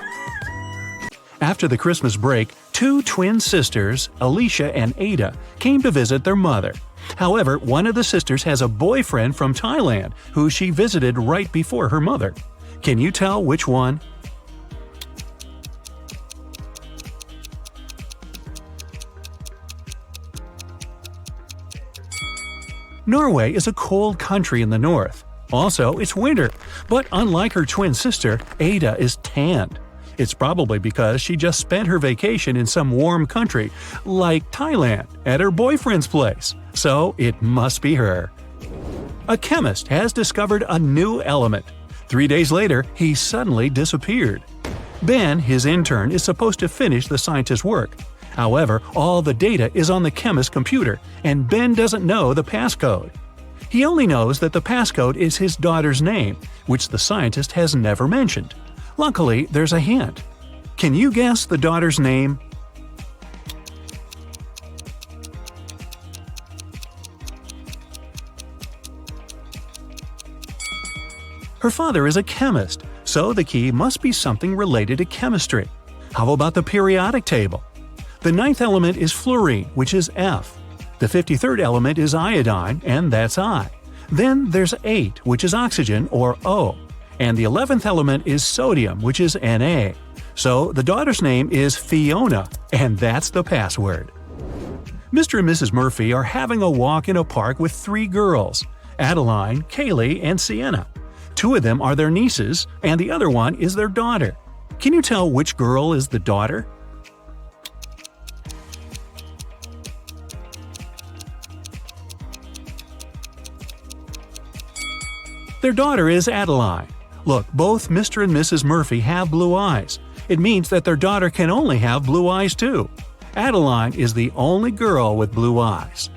After the Christmas break, 2 twin sisters, Alicia and Ada, came to visit their mother. However, one of the sisters has a boyfriend from Thailand who she visited right before her mother. Can you tell which one? Norway is a cold country in the north. Also, it's winter, but unlike her twin sister, Ada is tanned. It's probably because she just spent her vacation in some warm country, like Thailand, at her boyfriend's place. So it must be her. A chemist has discovered a new element. 3 days later, he suddenly disappeared. Ben, his intern, is supposed to finish the scientist's work. However, all the data is on the chemist's computer, and Ben doesn't know the passcode. He only knows that the passcode is his daughter's name, which the scientist has never mentioned. Luckily, there's a hint. Can you guess the daughter's name? Her father is a chemist, so the key must be something related to chemistry. How about the periodic table? The 9th element is fluorine, which is F. The 53rd element is iodine, and that's I. Then there's 8, which is oxygen, or O. And the 11th element is sodium, which is Na. So the daughter's name is Fiona, and that's the password. Mr. and Mrs. Murphy are having a walk in a park with 3 girls, Adeline, Kaylee, and Sienna. Two of them are their nieces, and the other one is their daughter. Can you tell which girl is the daughter? Their daughter is Adeline. Look, both Mr. and Mrs. Murphy have blue eyes. It means that their daughter can only have blue eyes too. Adeline is the only girl with blue eyes.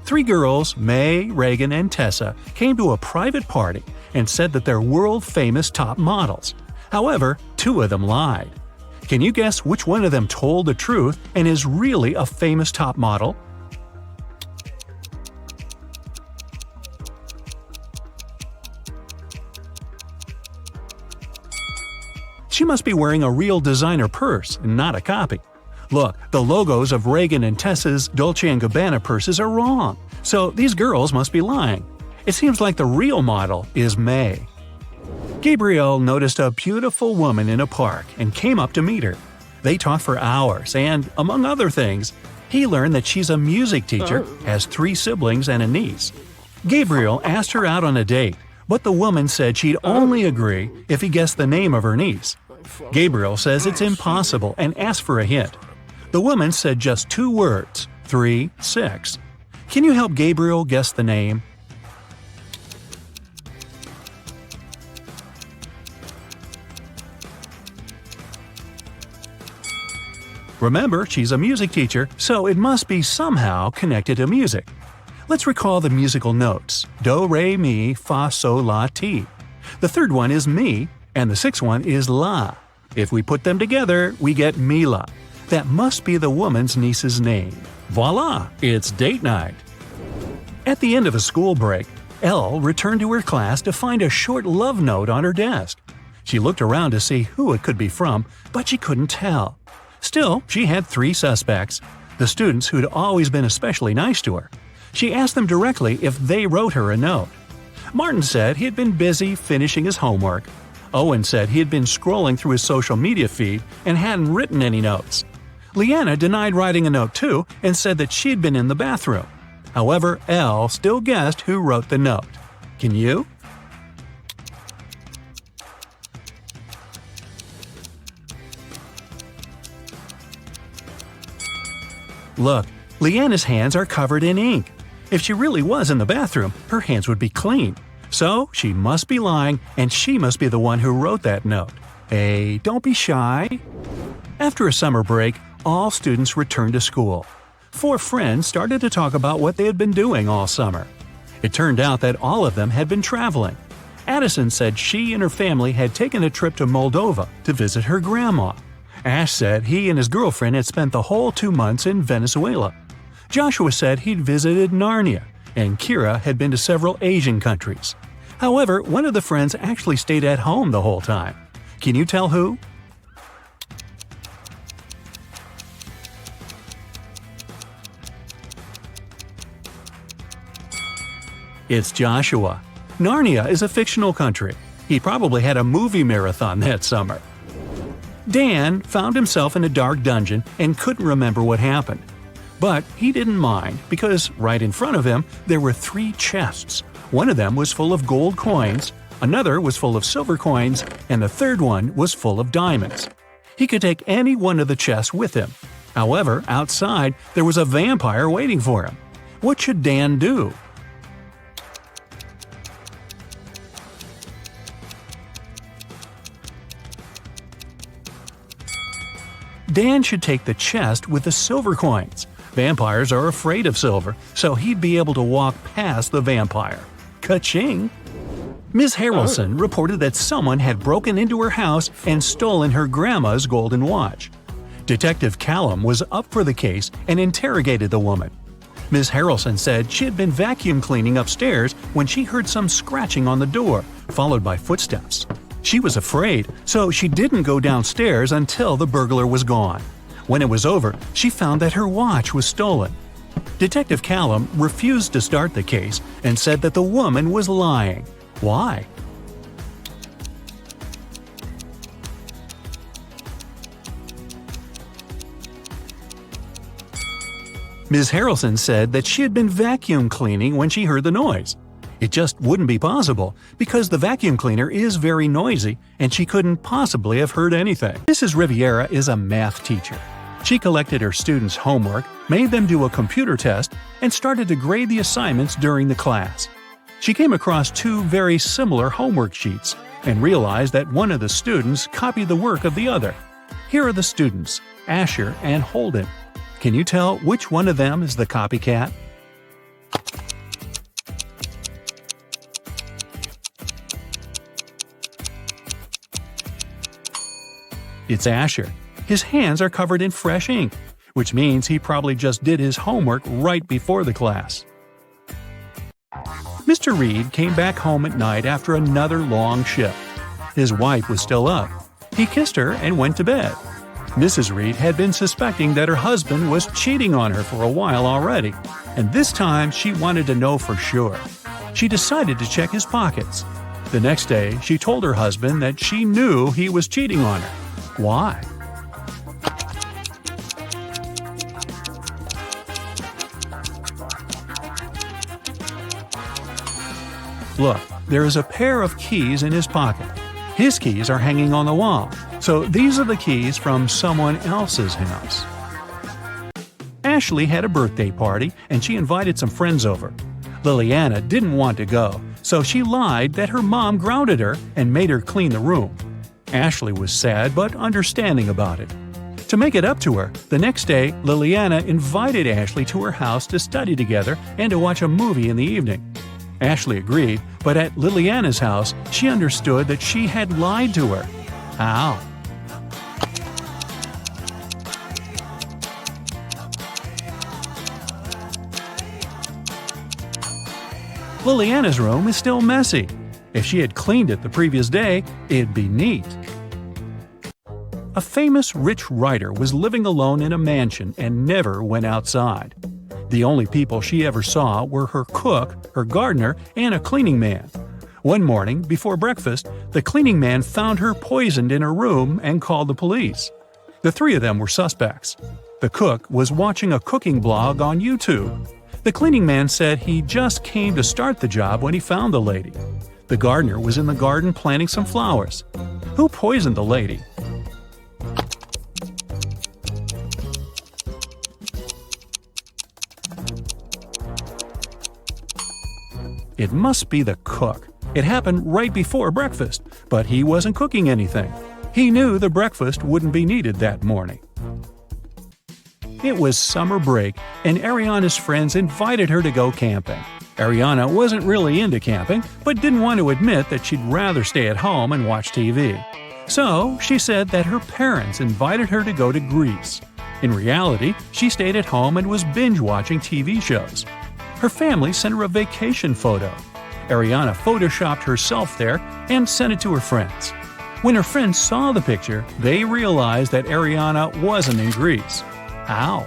Three girls, May, Reagan, and Tessa, came to a private party and said that they're world-famous top models. However, two of them lied. Can you guess which one of them told the truth and is really a famous top model? She must be wearing a real designer purse and not a copy. Look, the logos of Reagan and Tessa's Dolce & Gabbana purses are wrong, so these girls must be lying. It seems like the real model is May. Gabriel noticed a beautiful woman in a park and came up to meet her. They talked for hours and, among other things, he learned that she's a music teacher, has 3 siblings and a niece. Gabriel asked her out on a date, but the woman said she'd only agree if he guessed the name of her niece. Gabriel says it's impossible and asked for a hint. The woman said just 2 words, 3, 6. Can you help Gabriel guess the name? Remember, she's a music teacher, so it must be somehow connected to music. Let's recall the musical notes: do, re, mi, fa, sol, la, ti. The third one is mi, and the 6th one is la. If we put them together, we get Mila. That must be the woman's niece's name. Voila! It's date night. At the end of a school break, Elle returned to her class to find a short love note on her desk. She looked around to see who it could be from, but she couldn't tell. Still, she had 3 suspects, the students who'd always been especially nice to her. She asked them directly if they wrote her a note. Martin said he had been busy finishing his homework. Owen said he had been scrolling through his social media feed and hadn't written any notes. Leanna denied writing a note too and said that she'd been in the bathroom. However, Elle still guessed who wrote the note. Can you? Look, Leanna's hands are covered in ink. If she really was in the bathroom, her hands would be clean. So, she must be lying, and she must be the one who wrote that note. Hey, don't be shy. After a summer break, all students returned to school. 4 friends started to talk about what they had been doing all summer. It turned out that all of them had been traveling. Addison said she and her family had taken a trip to Moldova to visit her grandma. Ash said he and his girlfriend had spent the whole 2 months in Venezuela. Joshua said he'd visited Narnia, and Kira had been to several Asian countries. However, one of the friends actually stayed at home the whole time. Can you tell who? It's Joshua. Narnia is a fictional country. He probably had a movie marathon that summer. Dan found himself in a dark dungeon and couldn't remember what happened. But he didn't mind because right in front of him there were 3 chests. One of them was full of gold coins, another was full of silver coins, and the third one was full of diamonds. He could take any one of the chests with him. However, outside there was a vampire waiting for him. What should Dan do? Dan should take the chest with the silver coins. Vampires are afraid of silver, so he'd be able to walk past the vampire. Ka-ching! Ms. Harrelson reported that someone had broken into her house and stolen her grandma's golden watch. Detective Callum was up for the case and interrogated the woman. Ms. Harrelson said she had been vacuum cleaning upstairs when she heard some scratching on the door, followed by footsteps. She was afraid, so she didn't go downstairs until the burglar was gone. When it was over, she found that her watch was stolen. Detective Callum refused to start the case and said that the woman was lying. Why? Ms. Harrelson said that she had been vacuum cleaning when she heard the noise. It just wouldn't be possible because the vacuum cleaner is very noisy and she couldn't possibly have heard anything. Mrs. Riviera is a math teacher. She collected her students' homework, made them do a computer test, and started to grade the assignments during the class. She came across two very similar homework sheets and realized that one of the students copied the work of the other. Here are the students, Asher and Holden. Can you tell which one of them is the copycat? It's Asher. His hands are covered in fresh ink, which means he probably just did his homework right before the class. Mr. Reed came back home at night after another long shift. His wife was still up. He kissed her and went to bed. Mrs. Reed had been suspecting that her husband was cheating on her for a while already, and this time she wanted to know for sure. She decided to check his pockets. The next day, she told her husband that she knew he was cheating on her. Why? Look, there is a pair of keys in his pocket. His keys are hanging on the wall, so these are the keys from someone else's house. Ashley had a birthday party and she invited some friends over. Liliana didn't want to go, so she lied that her mom grounded her and made her clean the room. Ashley was sad but understanding about it. To make it up to her, the next day Liliana invited Ashley to her house to study together and to watch a movie in the evening. Ashley agreed, but at Liliana's house, she understood that she had lied to her. How? Liliana's room is still messy. If she had cleaned it the previous day, it'd be neat. A famous rich writer was living alone in a mansion and never went outside. The only people she ever saw were her cook, her gardener, and a cleaning man. One morning, before breakfast, the cleaning man found her poisoned in her room and called the police. The three of them were suspects. The cook was watching a cooking blog on YouTube. The cleaning man said he just came to start the job when he found the lady. The gardener was in the garden planting some flowers. Who poisoned the lady? It must be the cook. It happened right before breakfast, but he wasn't cooking anything. He knew the breakfast wouldn't be needed that morning. It was summer break, and Ariana's friends invited her to go camping. Ariana wasn't really into camping, but didn't want to admit that she'd rather stay at home and watch TV. So she said that her parents invited her to go to Greece. In reality, she stayed at home and was binge-watching TV shows. Her family sent her a vacation photo. Ariana photoshopped herself there and sent it to her friends. When her friends saw the picture, they realized that Ariana wasn't in Greece. How?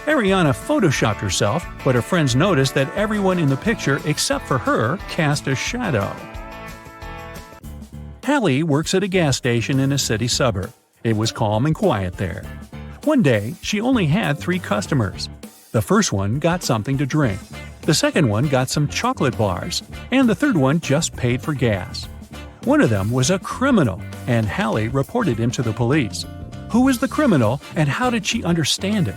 Ariana photoshopped herself, but her friends noticed that everyone in the picture except for her cast a shadow. Hallie works at a gas station in a city suburb. It was calm and quiet there. One day, she only had 3 customers. The first one got something to drink. The second one got some chocolate bars, and the third one just paid for gas. One of them was a criminal, and Hallie reported him to the police. Who was the criminal, and how did she understand it?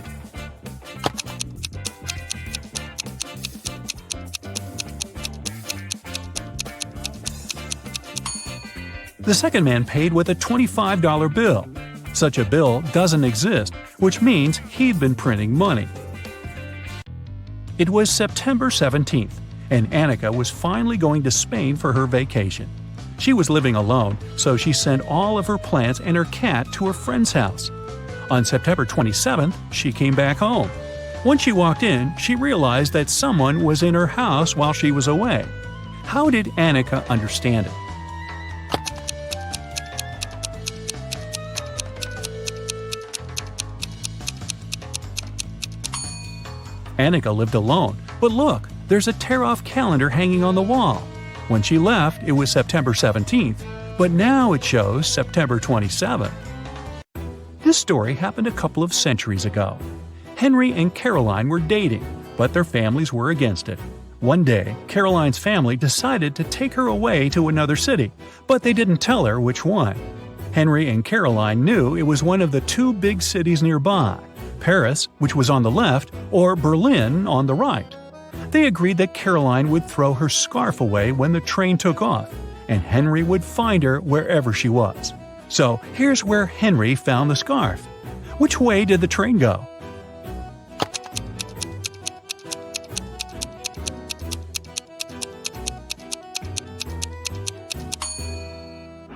The second man paid with a $25 bill. Such a bill doesn't exist, which means he'd been printing money. It was September 17th, and Annika was finally going to Spain for her vacation. She was living alone, so she sent all of her plants and her cat to her friend's house. On September 27th, she came back home. When she walked in, she realized that someone was in her house while she was away. How did Annika understand it? Annika lived alone, but look, there's a tear-off calendar hanging on the wall. When she left, it was September 17th, but now it shows September 27th. This story happened a couple of centuries ago. Henry and Caroline were dating, but their families were against it. One day, Caroline's family decided to take her away to another city, but they didn't tell her which one. Henry and Caroline knew it was one of the two big cities nearby, Paris, which was on the left, or Berlin on the right. They agreed that Caroline would throw her scarf away when the train took off, and Henry would find her wherever she was. So here's where Henry found the scarf. Which way did the train go?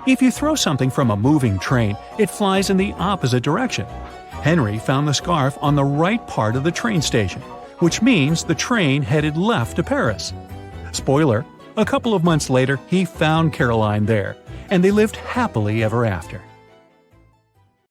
If you throw something from a moving train, it flies in the opposite direction. Henry found the scarf on the right part of the train station, which means the train headed left to Paris. Spoiler, a couple of months later he found Caroline there, and they lived happily ever after.